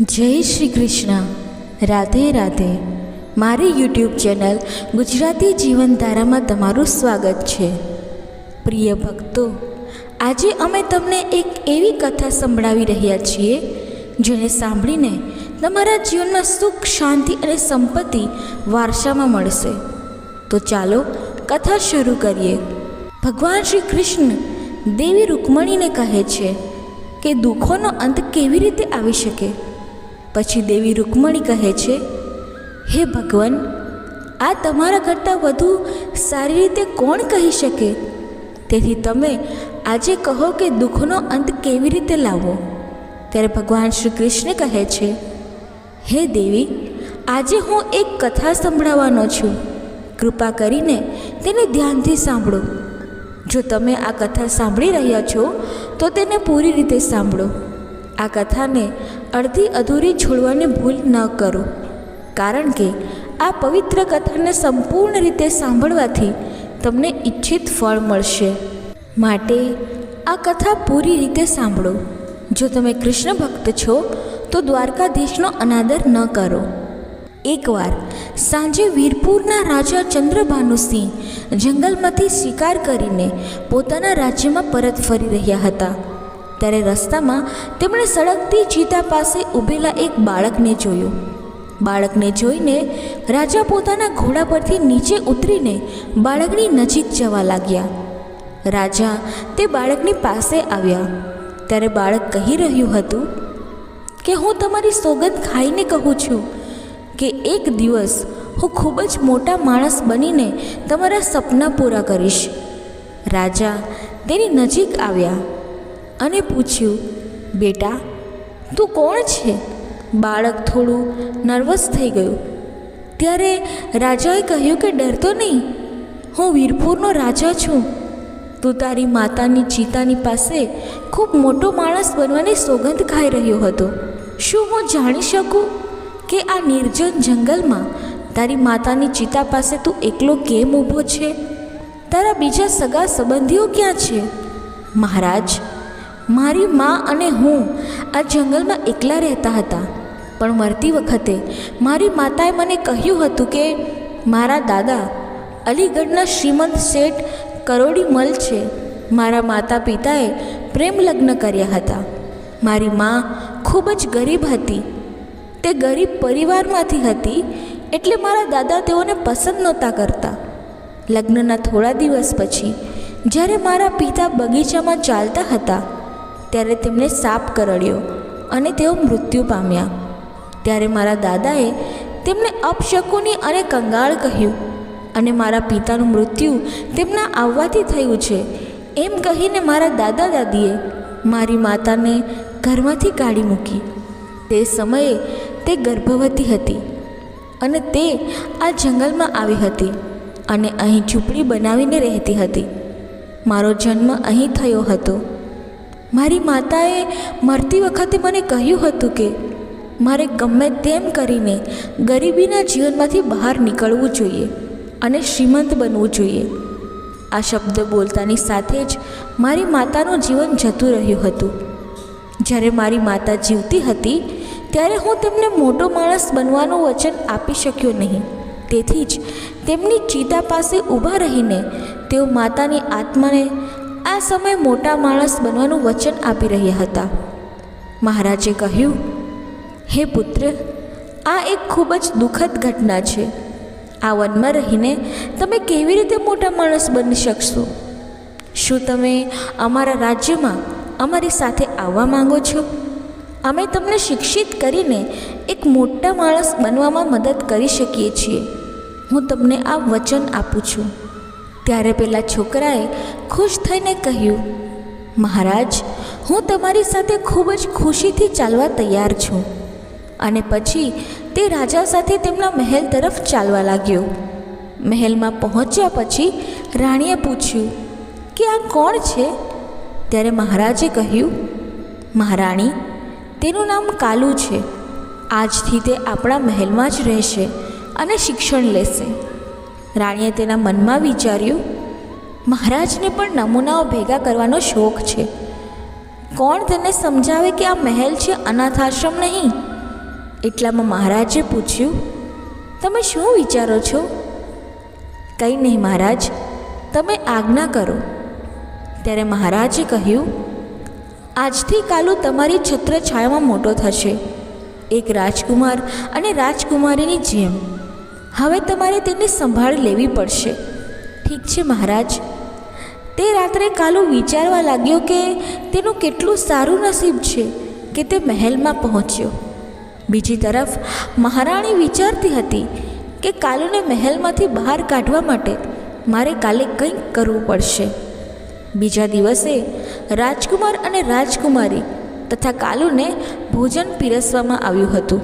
જય શ્રી કૃષ્ણ. રાધે રાધે. મારી YouTube channel Gujarati જીવનધારામાં તમારું સ્વાગત છે. પ્રિય ભક્તો, આજે અમે તમને એક એવી કથા સંભળાવી રહ્યા છીએ જેને સાંભળીને તમારા જીવનમાં સુખ, શાંતિ અને સંપત્તિ વારસામાં મળશે. તો ચાલો કથા શરૂ કરીએ. ભગવાન શ્રી કૃષ્ણ દેવી રૂકમણીને કહે છે કે દુઃખોનો અંત કેવી રીતે આવી શકે. પછી દેવી રૂકમણી કહે છે, હે ભગવાન, આ તમારા કરતાં વધુ સારી રીતે કોણ કહી શકે? તેથી તમે આજે કહો કે દુઃખનો અંત કેવી રીતે લાવવો. ત્યારે ભગવાન શ્રી કૃષ્ણ કહે છે, હે દેવી, આજે હું એક કથા સંભળાવવાનો છું. કૃપા કરીને તેને ધ્યાનથી સાંભળો. જો તમે આ કથા સાંભળી રહ્યા છો તો તેને પૂરી રીતે સાંભળો. આ કથાને અડધી અધૂરી છોડવાની ભૂલ ન કરો, કારણ કે આ પવિત્ર કથાને સંપૂર્ણ રીતે સાંભળવાથી તમને ઈચ્છિત ફળ મળશે. માટે આ કથા પૂરી રીતે સાંભળો. જો તમે કૃષ્ણ ભક્ત છો તો દ્વારકાધીશનો અનાદર ન કરો. એકવાર સાંજે વીરપુરના રાજા ચંદ્રભાનુસિંહ જંગલમાંથી શિકાર કરીને પોતાના રાજ્યમાં પરત ફરી રહ્યા હતા. ત્યારે રસ્તામાં તેમણે સળગતી ચીતા પાસે ઊભેલા એક બાળકને જોયું. બાળકને જોઈને રાજા પોતાના ઘોડા પરથી નીચે ઉતરીને બાળકની નજીક જવા લાગ્યા. રાજા તે બાળકની પાસે આવ્યા ત્યારે બાળક કહી રહ્યું હતું કે હું તમારી સોગંદ ખાઈને કહું છું કે એક દિવસ હું ખૂબ જ મોટા માણસ બનીને તમારા સપના પૂરા કરીશ. રાજા તેની નજીક આવ્યા અને પૂછ્યું, બેટા, તું કોણ છે? બાળક થોડું નર્વસ થઈ ગયું. ત્યારે રાજાએ કહ્યું કે ડરતો નહીં, હું વીરપુરનો રાજા છું. તું તારી માતાની ચિતાની પાસે ખૂબ મોટો માણસ બનવાની સોગંદ ખાઈ રહ્યો હતો. શું હું જાણી શકું કે આ નિર્જન જંગલમાં તારી માતાની ચિતા પાસે તું એકલો કેમ ઊભો છે? તારા બીજા સગા સંબંધીઓ ક્યાં છે? મહારાજ, મારી મા અને હું આ જંગલમાં એકલા રહેતા હતા, પણ મરતી વખતે મારી માતાએ મને કહ્યું હતું કે મારા દાદા અલીગઢના શ્રીમંત શેઠ કરોડીમલ છે. મારા માતા પિતાએ પ્રેમ લગ્ન કર્યા હતા. મારી મા ખૂબ જ ગરીબ હતી. તે ગરીબ પરિવારમાંથી હતી, એટલે મારા દાદા તેઓને પસંદ નહોતા કરતા. લગ્નના થોડા દિવસ પછી જ્યારે મારા પિતા બગીચામાં ચાલતા હતા ત્યારે તેમને સાપ કરડ્યો અને તેઓ મૃત્યુ પામ્યા. ત્યારે મારા દાદાએ તેમને અપશકુની અને કંગાળ કહ્યું અને મારા પિતાનું મૃત્યુ તેમના આવવાથી થયું છે એમ કહીને મારા દાદા દાદીએ મારી માતાને ઘરમાંથી કાઢી મૂકી. તે સમયે તે ગર્ભવતી હતી અને તે આ જંગલમાં આવી હતી અને અહીં ઝૂંપડી બનાવીને રહેતી હતી. મારો જન્મ અહીં થયો હતો. મારી માતાએ મરતી વખતે મને કહ્યું હતું કે મારે ગમે તેમ કરીને ગરીબીના જીવનમાંથી બહાર નીકળવું જોઈએ અને શ્રીમંત બનવું જોઈએ. આ શબ્દ બોલતાની સાથે જ મારી માતાનું જીવન જતું રહ્યું હતું. જ્યારે મારી માતા જીવતી હતી ત્યારે હું તેમને મોટો માણસ બનવાનું વચન આપી શક્યો નહીં. તેથી જ તેમની ચિતા પાસે ઊભા રહીને તેઓ માતાની આત્માને આ સમયે મોટા માણસ બનવાનું વચન આપી રહ્યા હતા. મહારાજે કહ્યું, હે પુત્ર, આ એક ખૂબ જ દુઃખદ ઘટના છે. આ વનમાં રહીને તમે કેવી રીતે મોટા માણસ બની શકશો? શું તમે અમારા રાજ્યમાં અમારી સાથે આવવા માંગો છો? અમે તમને શિક્ષિત કરીને એક મોટા માણસ બનવામાં મદદ કરી શકીએ છીએ. હું તમને આ વચન આપું છું. ત્યારે પેલા છોકરાએ ખુશ થઈને કહ્યું, મહારાજ, હું તમારી સાથે ખૂબ જ ખુશીથી ચાલવા તૈયાર છું. અને પછી તે રાજા સાથે તેમના મહેલ તરફ ચાલવા લાગ્યો. મહેલમાં પહોંચ્યા પછી રાણીએ પૂછ્યું કે આ કોણ છે? ત્યારે મહારાજે કહ્યું, મહારાણી, તેનું નામ કાલુ છે. આજથી તે આપણા મહેલમાં જ રહેશે અને શિક્ષણ લેશે. રાણીએ તેના મનમાં વિચાર્યું, મહારાજને પણ નમૂનાઓ ભેગા કરવાનો શોખ છે. કોણ તેને સમજાવે કે આ મહેલ છે, અનાથાશ્રમ નહીં. એટલામાં મહારાજે પૂછ્યું, તમે શું વિચારો છો? કંઈ નહીં મહારાજ, તમે આજ્ઞા કરો. ત્યારે મહારાજે કહ્યું, આજથી કાલુ તમારી છત્રછાયામાં મોટો થશે, એક રાજકુમાર અને રાજકુમારીની જેમ. હવે તમારે તેની સંભાળ લેવી પડશે. ઠીક છે મહારાજ. તે રાત્રે કાલુ વિચારવા લાગ્યો કે તેનું કેટલું સારું નસીબ છે કે તે મહેલમાં પહોંચ્યો. બીજી તરફ મહારાણી વિચારતી હતી કે કાલુને મહેલમાંથી બહાર કાઢવા માટે મારે કાલે કંઈક કરવું પડશે. બીજા દિવસે રાજકુમાર અને રાજકુમારી તથા કાલુને ભોજન પીરસવામાં આવ્યું હતું.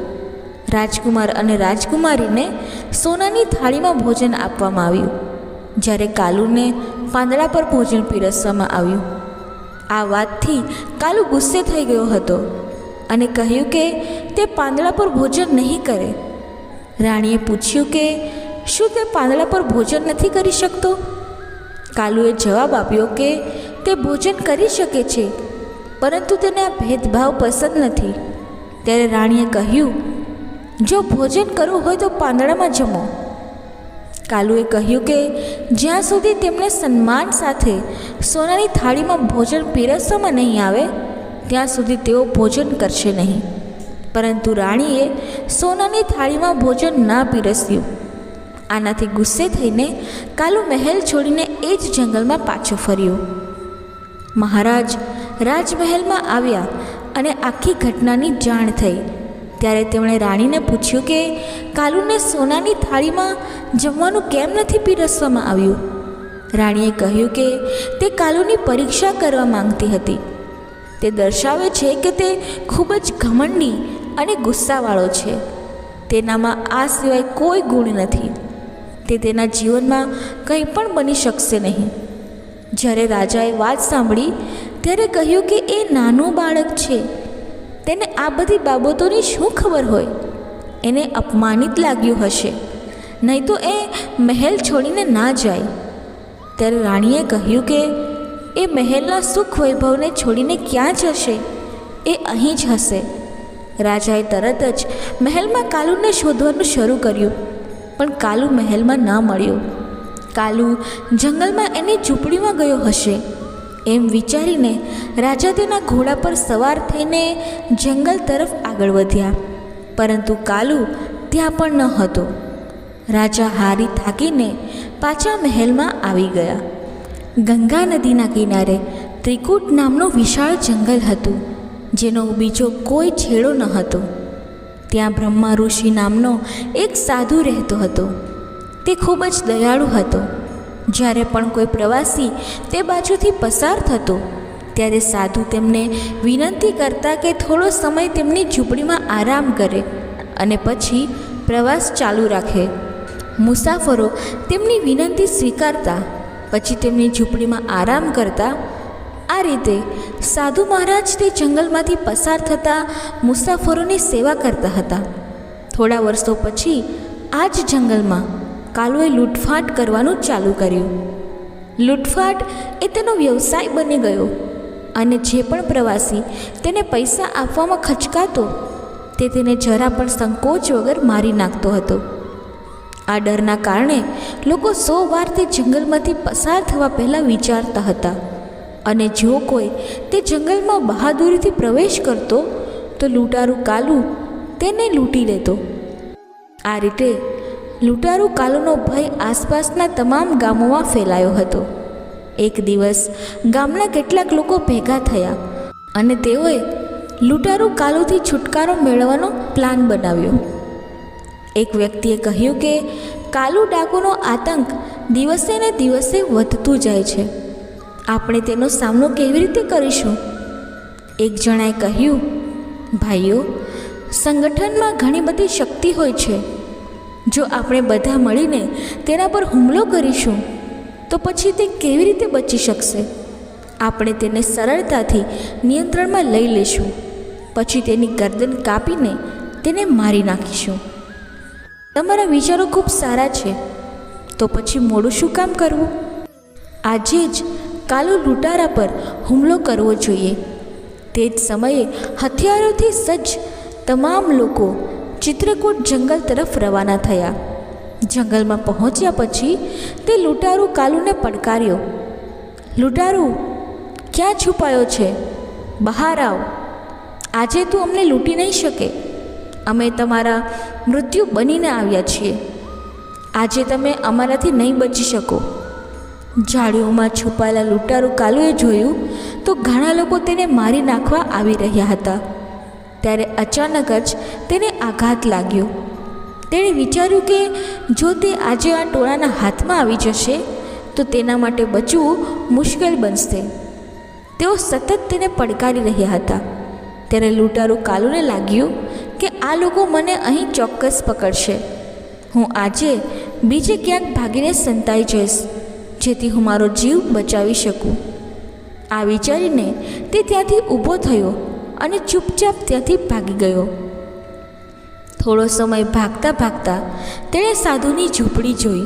રાજકુમાર અને રાજકુમારીને સોનાની થાળીમાં ભોજન આપવામાં આવ્યું, જ્યારે કાલુને પાંદડા પર ભોજન પીરસવામાં આવ્યું. આ વાતથી કાલુ ગુસ્સે થઈ ગયો હતો અને કહ્યું કે તે પાંદડા પર ભોજન નહીં કરે. રાણીએ પૂછ્યું કે શું તે પાંદડા પર ભોજન નથી કરી શકતો? કાલુએ જવાબ આપ્યો કે તે ભોજન કરી શકે છે, પરંતુ તેને આ ભેદભાવ પસંદ નથી. ત્યારે રાણીએ કહ્યું, જો ભોજન કરવું હોય તો પાંદડામાં જમો. કાલુએ કહ્યું કે જ્યાં સુધી તેમને સન્માન સાથે સોનાની થાળીમાં ભોજન પીરસવામાં નહીં આવે ત્યાં સુધી તેઓ ભોજન કરશે નહીં. પરંતુ રાણીએ સોનાની થાળીમાં ભોજન ના પીરસ્યું. આનાથી ગુસ્સે થઈને કાલુ મહેલ છોડીને એ જ જંગલમાં પાછો ફર્યો. મહારાજ રાજમહેલમાં આવ્યા અને આખી ઘટનાની જાણ થઈ. ત્યારે તેમણે રાણીને પૂછ્યું કે કાલુને સોનાની થાળીમાં જમવાનું કેમ નથી પીરસવામાં આવ્યું. રાણીએ કહ્યું કે તે કાલુની પરીક્ષા કરવા માંગતી હતી. તે દર્શાવે છે કે તે ખૂબ જ ઘમંડી અને ગુસ્સાવાળો છે. તેનામાં આ સિવાય કોઈ ગુણ નથી. તે તેના જીવનમાં કંઈ પણ બની શકશે નહીં. જ્યારે રાજાએ વાત સાંભળી ત્યારે કહ્યું કે એ નાનું બાળક છે, તેને આ બધી બાબતોની શું ખબર હોય? એને અપમાનિત લાગ્યું હશે, નહીં તો એ મહેલ છોડીને ના જાય. ત્યારે રાણીએ કહ્યું કે એ મહેલના સુખ વૈભવને છોડીને ક્યાં જશે? એ અહીં જ હશે. રાજાએ તરત જ મહેલમાં કાલુને શોધવાનું શરૂ કર્યું, પણ કાલુ મહેલમાં ન મળ્યો. કાલુ જંગલમાં એની ઝૂંપડીમાં ગયો હશે એમ વિચારીને રાજા તેના ઘોડા પર સવાર થઈને જંગલ તરફ આગળ વધ્યા, પરંતુ કાલુ ત્યાં પણ ન હતો. રાજા હારી થાકીને પાછા મહેલમાં આવી ગયા. ગંગા નદીના કિનારે ત્રિકૂટ નામનું વિશાળ જંગલ હતું, જેનો બીજો કોઈ છેડો ન હતો. ત્યાં બ્રહ્મા ઋષિ નામનો એક સાધુ રહેતો હતો. તે ખૂબ જ દયાળુ હતો. જ્યારે પણ કોઈ પ્રવાસી તે બાજુથી પસાર થતો ત્યારે સાધુ તેમને વિનંતી કરતા કે થોડો સમય તેમની ઝૂંપડીમાં આરામ કરે અને પછી પ્રવાસ ચાલુ રાખે. મુસાફરો તેમની વિનંતી સ્વીકારતા પછી તેમની ઝૂંપડીમાં આરામ કરતા. આ રીતે સાધુ મહારાજ તે જંગલમાંથી પસાર થતા મુસાફરોની સેવા કરતા હતા. થોડા વર્ષો પછી આ જ જંગલમાં કાલુએ લૂંટફાટ કરવાનું ચાલુ કર્યું. લૂંટફાટ એ તેનો વ્યવસાય બની ગયો અને જે પણ પ્રવાસી તેને પૈસા આપવામાં ખચકાતો તે તેને જરા પણ સંકોચ વગર મારી નાખતો હતો. આ ડરના કારણે લોકો 100 વાર તે જંગલમાંથી પસાર થવા પહેલાં વિચારતા હતા, અને જો કોઈ તે જંગલમાં બહાદુરીથી પ્રવેશ કરતો તો લૂંટારૂ કાલુ તેને લૂંટી લેતો. આ રીતે લૂંટારૂ કાલુનો ભય આસપાસના તમામ ગામોમાં ફેલાયો હતો. એક દિવસ ગામના કેટલાક લોકો ભેગા થયા અને તેઓએ લૂંટારૂ કાલુથી છુટકારો મેળવવાનો પ્લાન બનાવ્યો. એક વ્યક્તિએ કહ્યું કે કાલુ ડાકુનો આતંક દિવસે ને દિવસે વધતું જાય છે. આપણે તેનો સામનો કેવી રીતે કરીશું? એક જણાએ કહ્યું, ભાઈઓ, સંગઠનમાં ઘણી બધી શક્તિ હોય છે. જો આપણે બધા મળીને તેના પર હુમલો કરીશું તો પછી તે કેવી રીતે બચી શકશે? આપણે તેને સરળતાથી નિયંત્રણમાં લઈ લેશું, પછી તેની ગરદન કાપીને તેને મારી નાખીશું. તમારા વિચારો ખૂબ સારા છે, તો પછી મોડું શું કામ કરવું? આજે જ કાલુ લૂંટારા પર હુમલો કરવો જોઈએ. તે જ સમયે હથિયારોથી સજ્જ તમામ લોકો ચિત્રકૂટ જંગલ તરફ રવાના થયા. જંગલમાં પહોંચ્યા પછી તે લૂંટારૂ કાલુને પડકાર્યો. લૂંટારૂ, ક્યાં છુપાયો છે? બહાર આવ. આજે તું અમને લૂંટી નહીં શકે. અમે તમારા મૃત્યુ બનીને આવ્યા છીએ. આજે તમે અમારાથી નહીં બચી શકો. ઝાડીઓમાં છુપાયેલા લૂંટારૂ કાલુએ જોયું તો ઘણા લોકો તેને મારી નાખવા આવી રહ્યા હતા. ત્યારે અચાનક જ તેને આઘાત લાગ્યો. તેણે વિચાર્યું કે જો તે આજે આ ટોળાના હાથમાં આવી જશે તો તેના માટે બચવું મુશ્કેલ બનશે. તેઓ સતત તેને પડકારી રહ્યા હતા. ત્યારે લૂંટારૂ કાલુને લાગ્યું કે આ લોકો મને અહીં ચોક્કસ પકડશે. હું આજે બીજે ક્યાંક ભાગીને સંતાઈ જઈશ, જેથી હું મારો જીવ બચાવી શકું. આ વિચારીને તે ત્યાંથી ઊભો થયો અને ચૂપચાપ ત્યાંથી ભાગી ગયો. થોડો સમય ભાગતા ભાગતા તેણે સાધુની ઝૂંપડી જોઈ.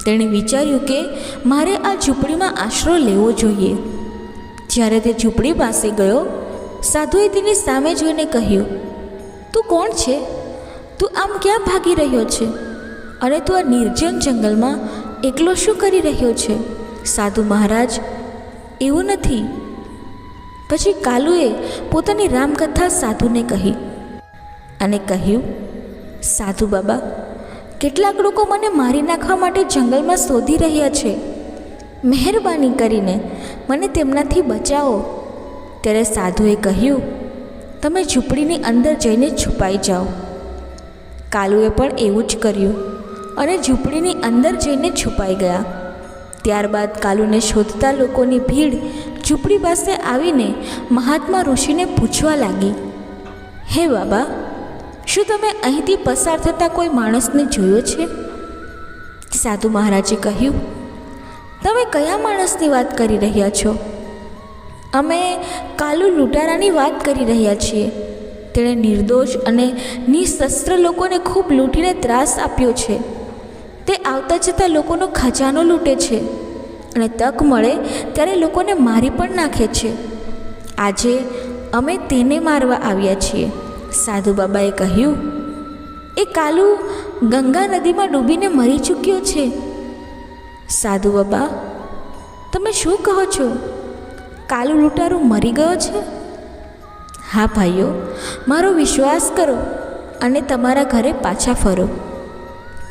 તેણે વિચાર્યું કે મારે આ ઝૂંપડીમાં આશરો લેવો જોઈએ. જ્યારે તે ઝૂંપડી પાસે ગયો, સાધુએ તેની સામે જોઈને કહ્યું, તું કોણ છે? તું આમ ક્યાં ભાગી રહ્યો છે? અને તું આ નિર્જન જંગલમાં એકલો શું કરી રહ્યો છે? સાધુ મહારાજ, એવું નથી. પછી કાલુએ પોતાની રામકથા સાધુને કહી અને કહ્યું, સાધુ બાબા, કેટલાક લોકો મને મારી નાખવા માટે જંગલમાં શોધી રહ્યા છે. મહેરબાની કરીને મને તેમનાથી બચાવો. ત્યારે સાધુએ કહ્યું, તમે ઝૂંપડીની અંદર જઈને છુપાઈ જાઓ. કાલુએ પણ એવું જ કર્યું અને ઝૂંપડીની અંદર જઈને છુપાઈ ગયા. ત્યારબાદ કાલુને શોધતા લોકોની ભીડ ઝૂંપડી પાસે આવીને મહાત્મા ઋષિને પૂછવા લાગી, હે બાબા, શું તમે અહીંથી પસાર થતા કોઈ માણસને જોયો છે? સાધુ મહારાજે કહ્યું, તમે કયા માણસની વાત કરી રહ્યા છો? અમે કાલુ લૂંટારાની વાત કરી રહ્યા છીએ. તેણે નિર્દોષ અને નિશસ્ત્ર લોકોને ખૂબ લૂંટીને ત્રાસ આપ્યો છે. તે આવતા જતા લોકોનો ખજાનો લૂંટે છે અને તક મળે ત્યારે લોકોને મારી પણ નાખે છે. આજે અમે તેને મારવા આવ્યા છીએ. સાધુ બાબાએ કહ્યું, એ કાલુ ગંગા નદીમાં ડૂબીને મરી ચૂક્યો છે. સાધુ બાબા, તમે શું કહો છો? કાલુ લૂંટારો મરી ગયો છે? હા ભાઈઓ, મારો વિશ્વાસ કરો અને તમારા ઘરે પાછા ફરો.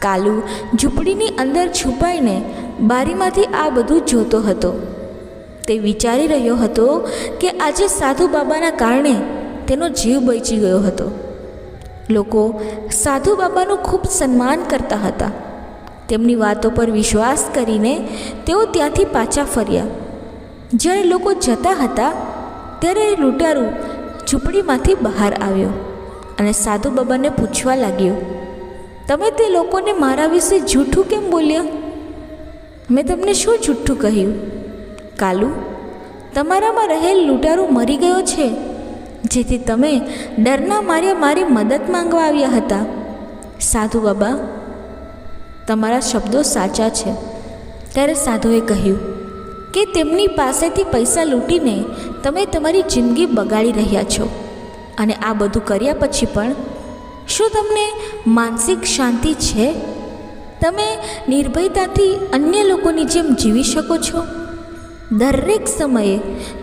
કાલુ ઝૂંપડીની અંદર છુપાઈને બારીમાંથી આ બધું જોતો હતો. તે વિચારી રહ્યો હતો કે આજે સાધુ બાબાના કારણે તેનો જીવ બચી ગયો હતો. લોકો સાધુ બાબાનું ખૂબ સન્માન કરતા હતા. તેમની વાતો પર વિશ્વાસ કરીને તેઓ ત્યાંથી પાછા ફર્યા. જ્યારે લોકો જતા હતા ત્યારે લૂંટારૂ ઝૂંપડીમાંથી બહાર આવ્યો અને સાધુ બાબાને પૂછવા લાગ્યો, તમે તે લોકોને મારા વિશે જૂઠું કેમ બોલ્યા? મેં તમને શું જૂઠું કહ્યું? કાલુ, તમારામાં રહેલ લૂંટારૂ મરી ગયો છે, જેથી તમે ડરના માર્યા મારી મદદ માંગવા આવ્યા હતા. સાધુ બાબા, તમારા શબ્દો સાચા છે. ત્યારે સાધુએ કહ્યું કે તેમની પાસેથી પૈસા લૂંટીને તમે તમારી જિંદગી બગાડી રહ્યા છો, અને આ બધું કર્યા પછી પણ શું તમને માનસિક શાંતિ છે? તમે નિર્ભયતાથી અન્ય લોકોની જેમ જીવી શકો છો? દરેક સમયે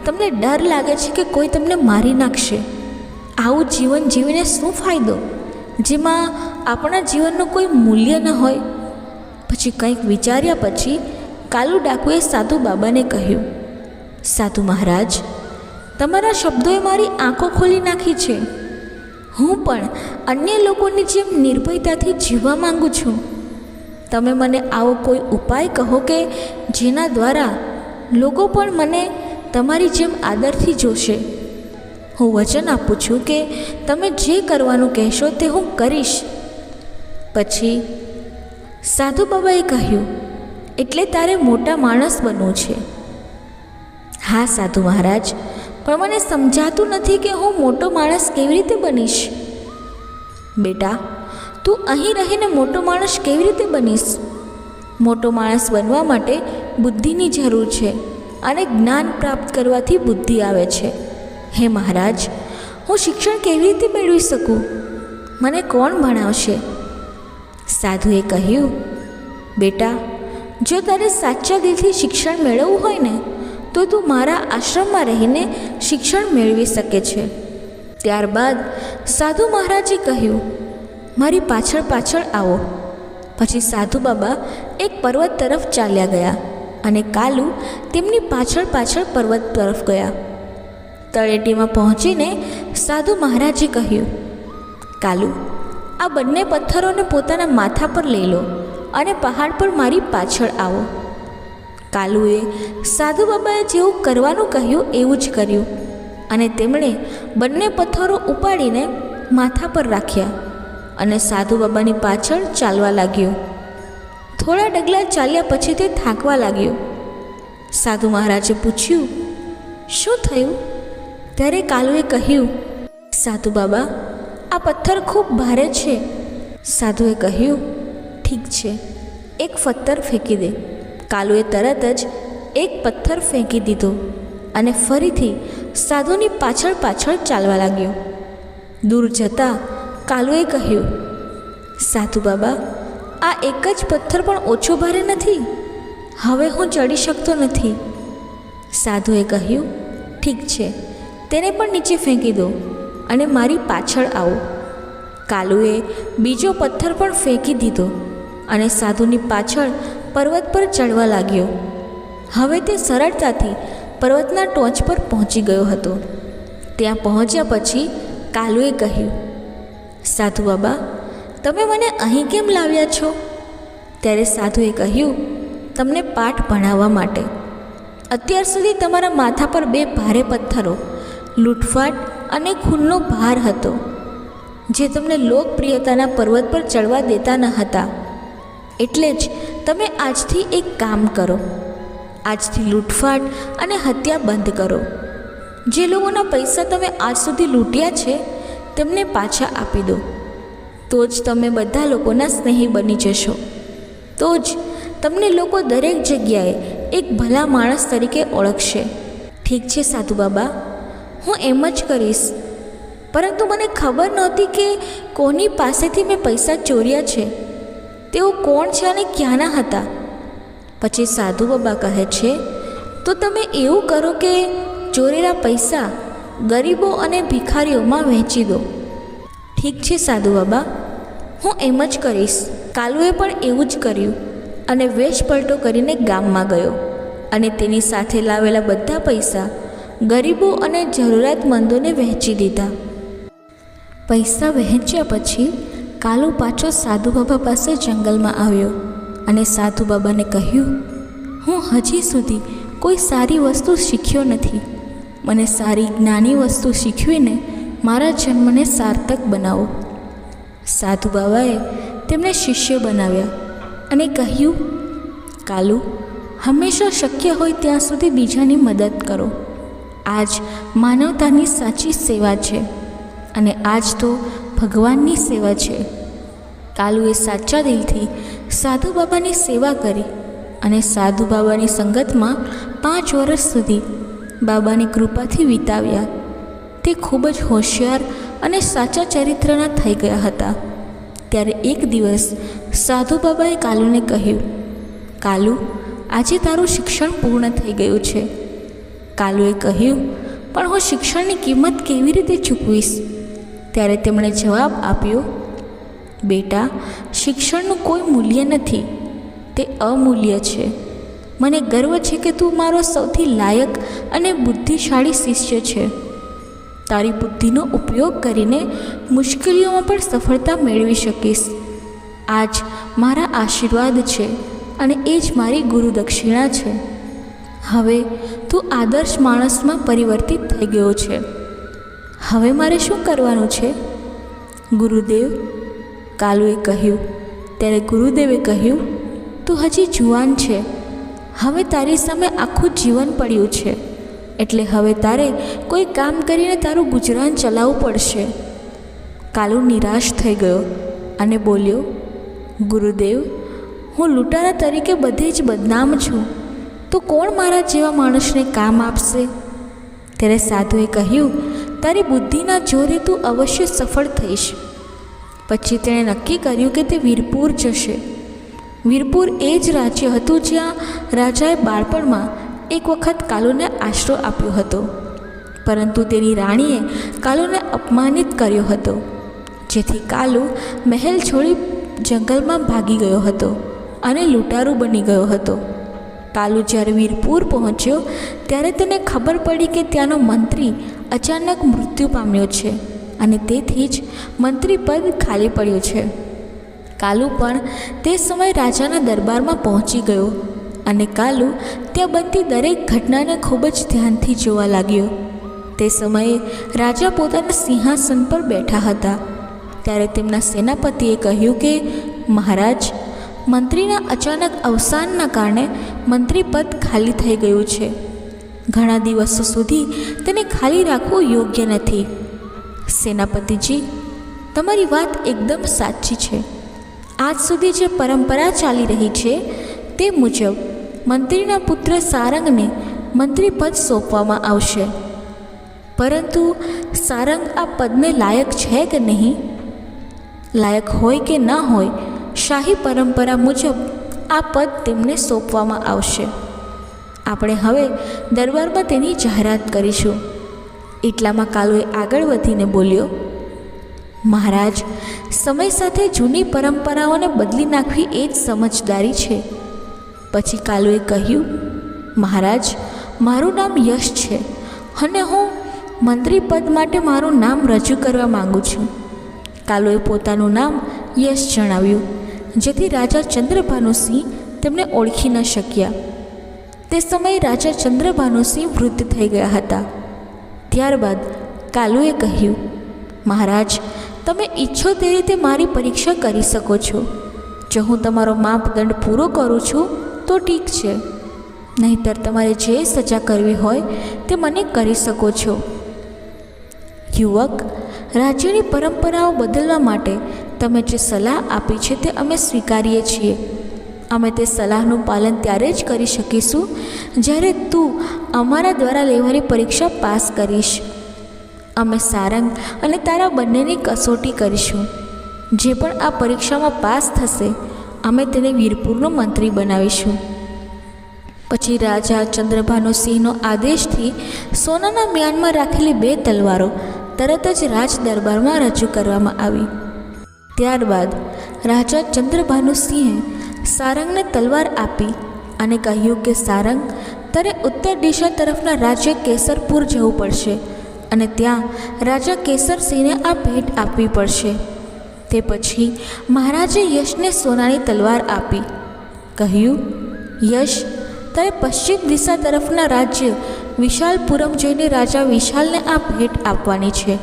તમને ડર લાગે છે કે કોઈ તમને મારી નાખશે. આવું જીવન જીવીને શું ફાયદો, જેમાં આપણા જીવનનું કોઈ મૂલ્ય ન હોય? પછી કંઈક વિચાર્યા પછી કાલુ ડાકુએ સાધુ બાબાને કહ્યું, સાધુ મહારાજ, તમારા શબ્દોએ મારી આંખો ખોલી નાખી છે. હું પણ અન્ય લોકોની જેમ નિર્ભયતાથી જીવવા માંગુ છું. તમે મને આવો કોઈ ઉપાય કહો કે જેના દ્વારા લોકો પણ મને તમારી જેમ આદરથી જોશે. હું વચન આપું છું કે તમે જે કરવાનું કહેશો તે હું કરીશ. પછી સાધુ બાબાએ કહ્યું, એટલે તારે મોટા માણસ બનવું છે? હા સાધુ મહારાજ, પણ મને સમજાતું નથી કે હું મોટો માણસ કેવી રીતે બનીશ. બેટા, તું અહીં રહીને મોટો માણસ કેવી રીતે બનીશ? મોટો માણસ બનવા માટે બુદ્ધિની જરૂર છે અને જ્ઞાન પ્રાપ્ત કરવાથી બુદ્ધિ આવે છે. હે મહારાજ, હું શિક્ષણ કેવી રીતે મેળવી શકું? મને કોણ ભણાવશે? સાધુએ કહ્યું, બેટા, જો તારે સાચા દિલથી શિક્ષણ મેળવવું હોય ને તો તું મારા આશ્રમમાં રહીને શિક્ષણ મેળવી શકે છે. ત્યારબાદ સાધુ મહારાજે કહ્યું, મારી પાછળ પાછળ આવો. પછી સાધુ બાબા એક પર્વત તરફ ચાલ્યા ગયા અને કાલુ તેમની પાછળ પાછળ પર્વત તરફ ગયા. તળેટીમાં પહોંચીને સાધુ મહારાજે કહ્યું, કાલુ, આ બંને પથ્થરોને પોતાના માથા પર લઈ લો અને પહાડ પર મારી પાછળ આવો. કાલુએ સાધુ બાબાએ જેવું કરવાનું કહ્યું એવું જ કર્યું અને તેમણે બંને પથ્થરો ઉપાડીને માથા પર રાખ્યા અને સાધુ બાબાની પાછળ ચાલવા લાગ્યો. થોડા ડગલા ચાલ્યા પછી તે થાકવા લાગ્યો. સાધુ મહારાજે પૂછ્યું, શું થયું? ત્યારે કાલુએ કહ્યું, સાધુ બાબા, આ પથ્થર ખૂબ ભારે છે. સાધુએ કહ્યું, ઠીક છે, એક પથ્થર ફેંકી દે. કાલુએ તરત જ એક પથ્થર ફેંકી દીધો અને ફરીથી સાધુની પાછળ પાછળ ચાલવા લાગ્યો. દૂર જતાં કાલુએ કહ્યું, સાધુ બાબા, આ એક જ પથ્થર પણ ઓછો ભારે નથી. હવે હું ચડી શકતો નથી. સાધુએ કહ્યું, ઠીક છે, તેને પણ નીચે ફેંકી દો અને મારી પાછળ આવો. કાલુએ બીજો પથ્થર પણ ફેંકી દીધો અને સાધુની પાછળ પર્વત પર ચડવા લાગ્યો. હવે તે સરળતાથી પર્વતના ટોચ પર પહોંચી ગયો હતો. ત્યાં પહોંચ્યા પછી કાલુએ કહ્યું, સાધુ બાબા, તમે મને અહીં કેમ લાવ્યા છો? ત્યારે સાધુએ કહ્યું, તમને પાઠ ભણાવવા માટે. અત્યાર સુધી તમારા માથા પર 2 ભારે પથ્થરો, લૂંટફાટ અને ખૂનનો ભાર હતો, જે તમને લોકપ્રિયતાના પર્વત પર ચડવા દેતા ન હતા. એટલે જ તમે આજથી એક કામ કરો. આજથી લૂંટફાટ અને હત્યા બંધ કરો. જે લોકોના પૈસા તમે આજ સુધી લૂંટ્યા છે તેમને પાછા આપી દો. તો જ તમે બધા લોકોના સ્નેહી બની જશો. તો જ તમને લોકો દરેક જગ્યાએ એક ભલા માણસ તરીકે ઓળખશે. ઠીક છે સાધુ બાબા, હું એમ જ કરીશ. પરંતુ મને ખબર નહોતી કે કોની પાસેથી મેં પૈસા ચોર્યા છે, તેઓ કોણ છે અને ક્યાંના હતા. પછી સાધુ બાબા કહે છે, તો તમે એવું કરો કે ચોરેલા પૈસા ગરીબો અને ભિખારીઓમાં વહેંચી દો. ઠીક છે સાધુ બાબા, હું એમ જ કરીશ. કાલુએ પણ એવું જ કર્યું અને વેશ પલટો કરીને ગામમાં ગયો અને તેની સાથે લાવેલા બધા પૈસા ગરીબો અને જરૂરિયાતમંદોને વહેંચી દીધા. પૈસા વહેંચ્યા પછી કાલુ પાછો સાધુ બાબા પાસે જંગલમાં આવ્યો અને સાધુ બાબાને કહ્યું, હું હજી સુધી કોઈ સારી વસ્તુ શીખ્યો નથી. મને સારી જ્ઞાની વસ્તુ શીખવીને મારા જન્મને સાર્થક બનાવો. સાધુ બાબાએ તેમને શિષ્ય બનાવ્યા અને કહ્યું, કાલુ, હંમેશા શક્ય હોય ત્યાં સુધી બીજાની મદદ કરો. આજ માનવતાની સાચી સેવા છે અને આજ તો ભગવાનની સેવા છે. કાલુએ સાચા દિલથી સાધુ બાબાની સેવા કરી અને સાધુ બાબાની સંગતમાં 5 વર્ષ સુધી બાબાની કૃપાથી વિતાવ્યા. તે ખૂબ જ હોશિયાર અને સાચા ચરિત્રના થઈ ગયા હતા. ત્યારે એક દિવસ સાધુ બાબાએ કાલુને કહ્યું, કાલુ, આજે તારું શિક્ષણ પૂર્ણ થઈ ગયું છે. કાલુએ કહ્યું, પણ હું શિક્ષણની કિંમત કેવી રીતે ચૂકવીશ? ત્યારે તેમણે જવાબ આપ્યો, બેટા, શિક્ષણનું કોઈ મૂલ્ય નથી, તે અમૂલ્ય છે. મને ગર્વ છે કે તું મારો સૌથી લાયક અને બુદ્ધિશાળી શિષ્ય છે. તારી બુદ્ધિનો ઉપયોગ કરીને મુશ્કેલીઓમાં પણ સફળતા મેળવી શકીશ. આજ મારા આશીર્વાદ છે અને એ જ મારી ગુરુ દક્ષિણા છે. હવે તું આદર્શ માણસમાં પરિવર્તિત થઈ ગયો છે. હવે મારે શું કરવાનું છે? ગુરુદેવ, કાલુએ કહ્યું. ત્યારે ગુરુદેવે કહ્યું, તું હજી જુવાન છે. હવે તારી સામે આખું જીવન પડ્યું છે, એટલે હવે તારે કોઈ કામ કરીને તારું ગુજરાન ચલાવવું પડશે. કાલુ નિરાશ થઈ ગયો અને બોલ્યો, ગુરુદેવ, હું લૂંટારા તરીકે બધે જ બદનામ છું, તો કોણ મારા જેવા માણસને કામ આપશે? ત્યારે સાધુએ કહ્યું, તારી બુદ્ધિના જોરે તું અવશ્ય સફળ થઈશ. પછી તેણે નક્કી કર્યું કે તે વીરપુર જશે. વીરપુર એ જ રાજ્ય હતું જ્યાં રાજાએ બાળપણમાં એક વખત કાલુને આશરો આપ્યો હતો, પરંતુ તેની રાણીએ કાલુને અપમાનિત કર્યો હતો, જેથી કાલુ મહેલ છોડી જંગલમાં ભાગી ગયો હતો અને લૂંટારૂ બની ગયો હતો. કાલુ જ્યારે વીરપુર પહોંચ્યો ત્યારે તેને ખબર પડી કે ત્યાંનો મંત્રી અચાનક મૃત્યુ પામ્યો છે અને તેથી જ મંત્રી પદ ખાલી પડ્યું છે. કાલુ પણ તે સમયે રાજાના દરબારમાં પહોંચી ગયો અને કાલુ ત્યાં બનતી દરેક ઘટનાને ખૂબ જ ધ્યાનથી જોવા લાગ્યો. તે સમયે રાજા પોતાના સિંહાસન પર બેઠા હતા. ત્યારે તેમના સેનાપતિએ કહ્યું કે મહારાજ, મંત્રીના અચાનક અવસાનના કારણે મંત્રી પદ ખાલી થઈ ગયું છે. ઘણા દિવસો સુધી તેને ખાલી રાખવું યોગ્ય નથી. સેનાપતિજી, તમારી વાત એકદમ સાચી છે. આજ સુધી જે પરંપરા ચાલી રહી છે તે મુજબ મંત્રીના પુત્ર સારંગને મંત્રી પદ સોંપવામાં આવશે, પરંતુ સારંગ આ પદને લાયક છે કે નહીં? લાયક હોય કે ન હોય, શાહી પરંપરા મુજબ આ પદ તેમને સોંપવામાં આવશે. આપણે હવે દરબારમાં તેની જાહેરાત કરીશું. એટલામાં કાલુએ આગળ વધીને બોલ્યો, મહારાજ, સમય સાથે જૂની પરંપરાઓને બદલી નાખવી એ જ સમજદારી છે. પછી કાલુએ કહ્યું, મહારાજ, મારું નામ યશ છે અને હું મંત્રી પદ માટે મારું નામ રજૂ કરવા માગું છું. કાલુએ પોતાનું નામ યશ જણાવ્યું, જેથી રાજા ચંદ્રભાનુસિંહ તેમને ઓળખી ન શક્યા. તે સમયે રાજા ચંદ્રભાનુસિંહ વૃદ્ધ થઈ ગયા હતા. ત્યારબાદ કાલુએ કહ્યું, મહારાજ, તમે ઈચ્છો તે રીતે મારી પરીક્ષા કરી શકો છો. જો હું તમારો માપદંડ પૂરો કરું છું તો ઠીક છે, નહીંતર તમારે જે સજા કરવી હોય તે મને કરી શકો છો. યુવક, રાજ્યની પરંપરાઓ બદલવા માટે તમે જે સલાહ આપી છે તે અમે સ્વીકારીએ છીએ. અમે તે સલાહનું પાલન ત્યારે જ કરી શકીશું જ્યારે તું અમારા દ્વારા લેવાની પરીક્ષા પાસ કરીશ. અમે સારંગ અને તારા બંનેની કસોટી કરીશું. જે પણ આ પરીક્ષામાં પાસ થશે અમે તેને વીરપુરનો મંત્રી બનાવીશું. પછી રાજા ચંદ્રભાનુસિંહનો આદેશથી સોનાના મ્યાનમાં રાખેલી 2 તલવારો તરત જ રાજ દરબારમાં રજૂ કરવામાં આવી. ત્યારબાદ રાજા ચંદ્રભાનુસિંહે સારંગને તલવાર આપી અને કહ્યું કે સારંગ, તારે ઉત્તર દિશા તરફના રાજ્ય કેસરપુર જવું પડશે અને ત્યાં રાજા કેસરસિંહને આ ભેટ આપવી પડશે. તે પછી મહારાજે યશને સોનાની તલવાર આપી. કહ્યું, યશ, તારે પશ્ચિમ દિશા તરફના રાજ્ય વિશાલપુરમ જઈને રાજા વિશાલને આ ભેટ આપવાની છે.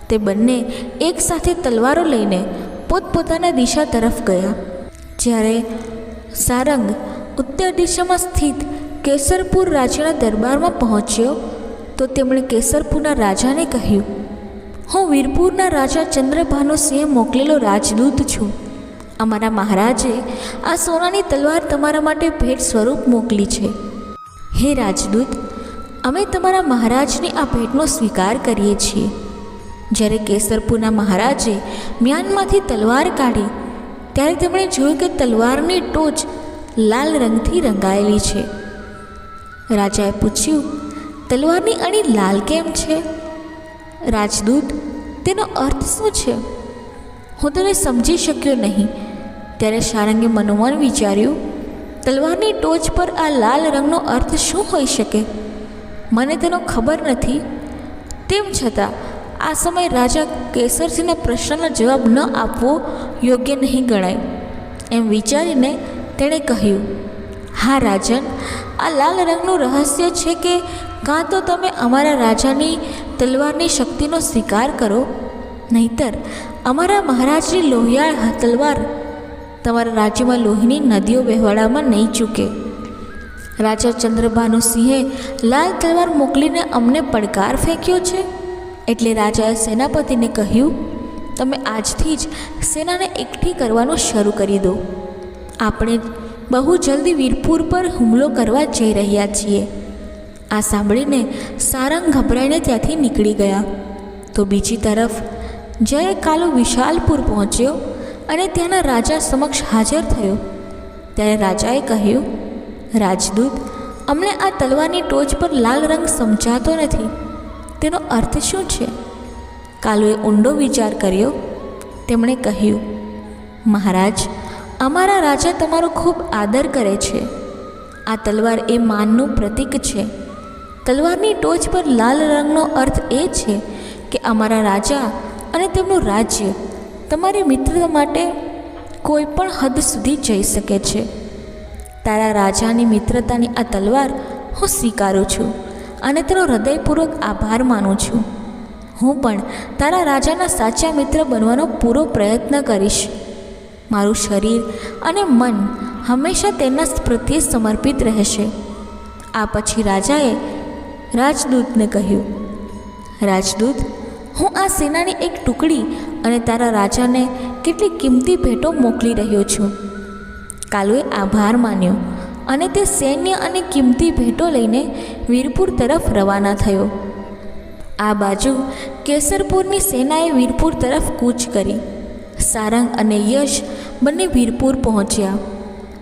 તે બંને એકસાથે તલવારો લઈને પોતપોતાના દિશા તરફ ગયા. જ્યારે સારંગ ઉત્તર દિશામાં સ્થિત કેસરપુર રાજ્યના દરબારમાં પહોંચ્યો તો તેમણે કેસરપુરના રાજાને કહ્યું, હું વીરપુરના રાજા ચંદ્રભાનુસિંહે મોકલેલો રાજદૂત છું. અમારા મહારાજે આ સોનાની તલવાર તમારા માટે ભેટ સ્વરૂપ મોકલી છે. હે રાજદૂત, અમે તમારા મહારાજની આ ભેટનો સ્વીકાર કરીએ છીએ. જ્યારે કેસરપુરના મહારાજે મ્યાનમાંથી તલવાર કાઢી ત્યારે તેમણે જોયું કે તલવારની ટોચ લાલ રંગથી રંગાયેલી છે. રાજાએ પૂછ્યું, તલવારની અણી લાલ કેમ છે? રાજદૂત, તેનો અર્થ શું છે? હું તને સમજી શક્યો નહીં. ત્યારે સારંગે મનોમન વિચાર્યું, તલવારની ટોચ પર આ લાલ રંગનો અર્થ શું હોઈ શકે? મને તેનો ખબર નથી. તેમ છતાં આ સમયે રાજા કેસરસિંહના પ્રશ્નનો જવાબ ન આપવો યોગ્ય નહીં ગણાય. એમ વિચારીને તેણે કહ્યું, હા રાજન, આ લાલ રંગનું રહસ્ય છે કે કાં તો તમે અમારા રાજાની તલવારની શક્તિનો સ્વીકાર કરો, નહીતર અમારા મહારાજની લોહિયાળ તલવાર તમારા રાજ્યમાં લોહીની નદીઓ વહેવાડામાં નહીં ચૂકે. રાજા ચંદ્રભાનુસિંહે લાલ તલવાર મોકલીને અમને પડકાર ફેંક્યો છે. એટલે રાજાએ સેનાપતિને કહ્યું, તમે આજથી જ સેનાને એકઠી કરવાનું શરૂ કરી દો. આપણે બહુ જલ્દી વીરપુર પર હુમલો કરવા જઈ રહ્યા છીએ. આ સાંભળીને સારંગ ગભરાઈને ત્યાંથી નીકળી ગયા. તો બીજી તરફ જ્યારે કાલુ વિશાલપુર પહોંચ્યો અને ત્યાંના રાજા સમક્ષ હાજર થયો, ત્યારે રાજાએ કહ્યું, રાજદૂત, અમને આ તલવારની ટોચ પર લાલ રંગ સમજાતો નથી. તેનો અર્થ શું છે? કાલુએ ઊંડો વિચાર કર્યો. તેમણે કહ્યું, મહારાજ, અમારા રાજા તમારો ખૂબ આદર કરે છે. આ તલવાર એ માનનું પ્રતીક છે. તલવારની ટોચ પર લાલ રંગનો અર્થ એ છે કે અમારા રાજા અને તેમનું રાજ્ય તમારી મિત્રતા માટે કોઈ પણ હદ સુધી જઈ શકે છે. તારા રાજાની મિત્રતાની આ તલવાર હું સ્વીકારું છું અને તેનો હૃદયપૂર્વક આભાર માનું છું. હું પણ તારા રાજાના સાચા મિત્ર બનવાનો પૂરો પ્રયત્ન કરીશ. મારું શરીર અને મન હંમેશા તેના પ્રત્યે સમર્પિત રહેશે. આ પછી રાજાએ રાજદૂતને કહ્યું, રાજદૂત, હું આ સેનાની એક ટુકડી અને તારા રાજાને કેટલીક કિંમતી ભેટો મોકલી રહ્યો છું. કાલુએ આભાર માન્યો અને તે સૈન્ય અને કિંમતી ભેટો લઈને વીરપુર તરફ રવાના થયો. આ બાજુ કેસરપુરની સેનાએ વીરપુર તરફ કૂચ કરી. સારંગ અને યશ બંને વીરપુર પહોંચ્યા.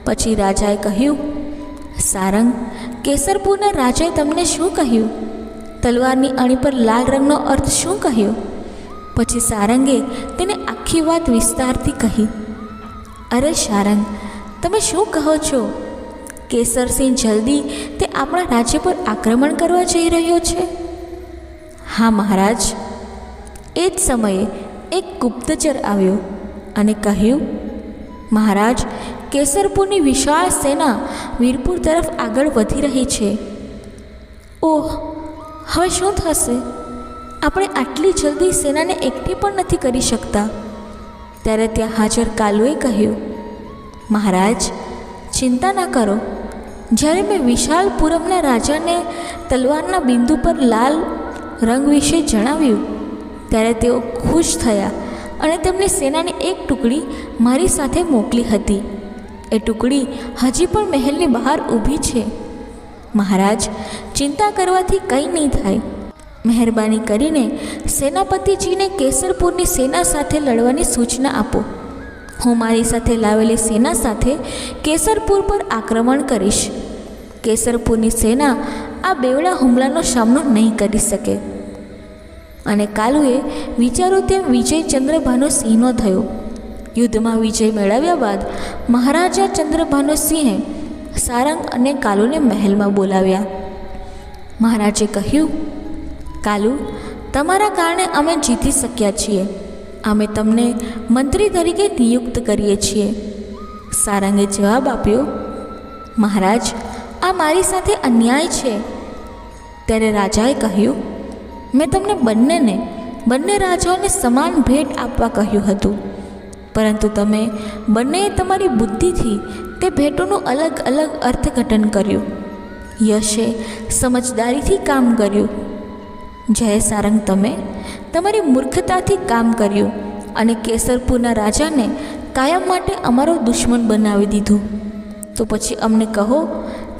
પછી રાજાએ કહ્યું, સારંગ, કેસરપુરના રાજાએ તમને શું કહ્યું? તલવારની અણી પર લાલ રંગનો અર્થ શું કહ્યો? પછી સારંગે તેને આખી વાત વિસ્તારથી કહી. અરે સારંગ, તમે શું કહો છો? કેસરસિંહ જલ્દી તે આપણા રાજ્ય પર આક્રમણ કરવા જઈ રહ્યો છે? હા મહારાજ. એ જ સમયે એક ગુપ્તચર આવ્યો અને કહ્યું, મહારાજ, કેસરપુરની વિશાળ સેના વીરપુર તરફ આગળ વધી રહી છે. ઓહ, હવે શું થશે? આપણે આટલી જલ્દી સેનાને એકઠી પણ નથી કરી શકતા. ત્યારે ત્યાં હાજર કાલુએ કહ્યું, મહારાજ, ચિંતા ના કરો. જ્યારે મેં વિશાલપુરમના રાજાને તલવારના બિંદુ પર લાલ રંગ વિશે જણાવ્યું, ત્યારે તેઓ ખુશ થયા અને તેમની સેનાની એક ટુકડી મારી સાથે મોકલી હતી. એ ટુકડી હજી પણ મહેલની બહાર ઊભી છે. મહારાજ, ચિંતા કરવાથી કંઈ નહીં થાય. મહેરબાની કરીને સેનાપતિજીને કેસરપુરની સેના સાથે લડવાની સૂચના આપો. હું મારી સાથે લાવેલી સેના સાથે કેસરપુર પર આક્રમણ કરીશ. કેસરપુરની સેના આ બેવડા હુમલાનો સામનો નહીં કરી શકે. અને કાલુએ વિચારો તેમ વિજય ચંદ્રભાનુ સિંહનો થયો. યુદ્ધમાં વિજય મેળવ્યા બાદ મહારાજા ચંદ્રભાનુ સિંહે સારંગ અને કાલુને મહેલમાં બોલાવ્યા. મહારાજે કહ્યું, કાલુ, તમારા કારણે અમે જીતી શક્યા છીએ. અમે તમને મંત્રી તરીકે નિયુક્ત કરીએ છીએ. સારંગે જવાબ આપ્યો, મહારાજ, આ મારી સાથે અન્યાય છે. ત્યારે રાજાએ કહ્યું, મેં તમને બંને રાજાઓને સમાન ભેટ આપવા કહ્યું હતું, પરંતુ તમે બંનેએ તમારી બુદ્ધિથી તે ભેટોનું અલગ અલગ અર્થઘટન કર્યું. યશે સમજદારીથી કામ કર્યું, જ્યારે સારંગ તમે તમારી મૂર્ખતાથી કામ કર્યું અને કેસરપુરના રાજાને કાયમ માટે અમારો દુશ્મન બનાવી દીધું. તો પછી અમને કહો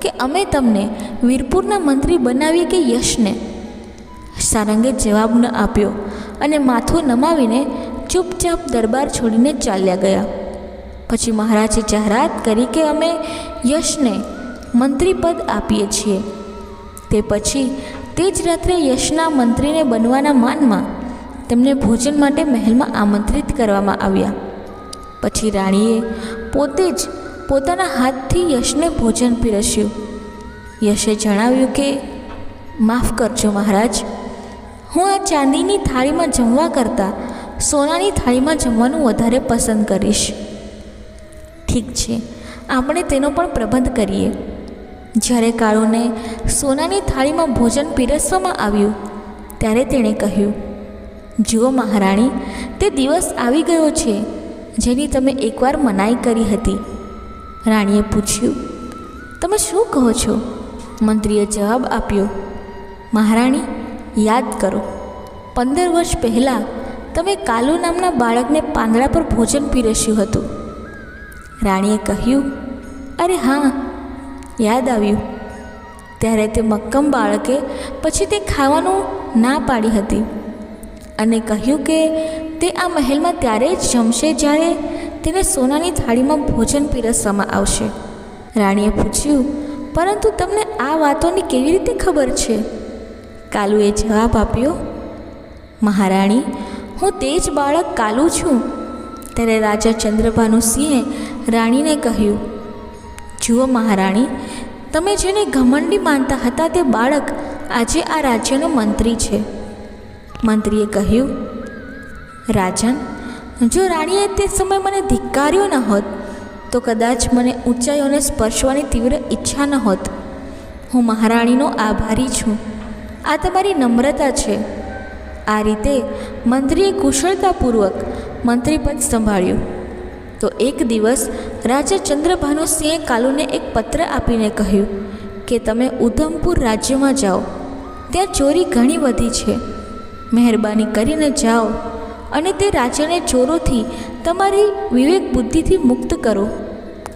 કે અમે તમને વીરપુરના મંત્રી બનાવીએ કે યશને? સારંગે જવાબ ન આપ્યો અને માથું નમાવીને ચૂપચાપ દરબાર છોડીને ચાલ્યા ગયા. પછી મહારાજે જાહેરાત કરી કે અમે યશને મંત્રી પદ આપીએ છીએ. તે પછી તે જ રાત્રે યશના મંત્રીને બનવાના માનમાં તેમને ભોજન માટે મહેલમાં આમંત્રિત કરવામાં આવ્યા. પછી રાણીએ પોતે જ પોતાના હાથથી યશને ભોજન પીરસ્યું. યશે જણાવ્યું કે માફ કરજો મહારાજ, હું આ ચાંદીની થાળીમાં જમવા કરતાં સોનાની થાળીમાં જમવાનું વધારે પસંદ કરીશ. ઠીક છે, આપણે તેનો પણ પ્રબંધ કરીએ. જ્યારે કાળુને સોનાની થાળીમાં ભોજન પીરસવામાં આવ્યું ત્યારે તેણે કહ્યું, જુઓ મહારાણી, તે દિવસ આવી ગયો છે જેની તમે એકવાર મનાઈ કરી હતી. રાણીએ પૂછ્યું, તમે શું કહો છો? મંત્રીએ જવાબ આપ્યો, મહારાણી, યાદ કરો, 15 વર્ષ પહેલાં તમે કાલુ નામના બાળકને પાંદડા પર ભોજન પીરસ્યું હતું. રાણીએ કહ્યું, અરે હા, યાદ આવ્યું. ત્યારે તે મક્કમ બાળકે પછી તે ખાવાનું ના પાડી હતી અને કહ્યું કે તે આ મહેલમાં ત્યારે જ જમશે જ્યારે તેને સોનાની થાળીમાં ભોજન પીરસવામાં આવશે. રાણીએ પૂછ્યું, પરંતુ તમને આ વાતોની કેવી રીતે ખબર છે? કાલુએ જવાબ આપ્યો, મહારાણી, હું તે જ બાળક કાલુ છું. ત્યારે રાજા ચંદ્રભાનુ સિંહે રાણીને કહ્યું, જુઓ મહારાણી, તમે જેને ઘમંડી માનતા હતા તે બાળક આજે આ રાજ્યનો મંત્રી છે. મંત્રીએ કહ્યું, રાજન, જો રાણીએ તે સમય મને ધિક્કાર્યો ન હોત તો કદાચ મને ઊંચાઈઓને સ્પર્શવાની તીવ્ર ઈચ્છા ન હોત. હું મહારાણીનો આભારી છું. આ તમારી નમ્રતા છે. આ રીતે મંત્રીએ કુશળતાપૂર્વક મંત્રીપદ સંભાળ્યું. તો એક દિવસ રાજા ચંદ્રભાનુ સિંહે કાલુને એક પત્ર આપીને કહ્યું કે તમે ઉધમપુર રાજ્યમાં જાઓ. ત્યાં ચોરી ઘણી વધી છે. મહેરબાની કરીને જાઓ અને તે રાજ્યને ચોરોથી તમારી વિવેક બુદ્ધિથી મુક્ત કરો,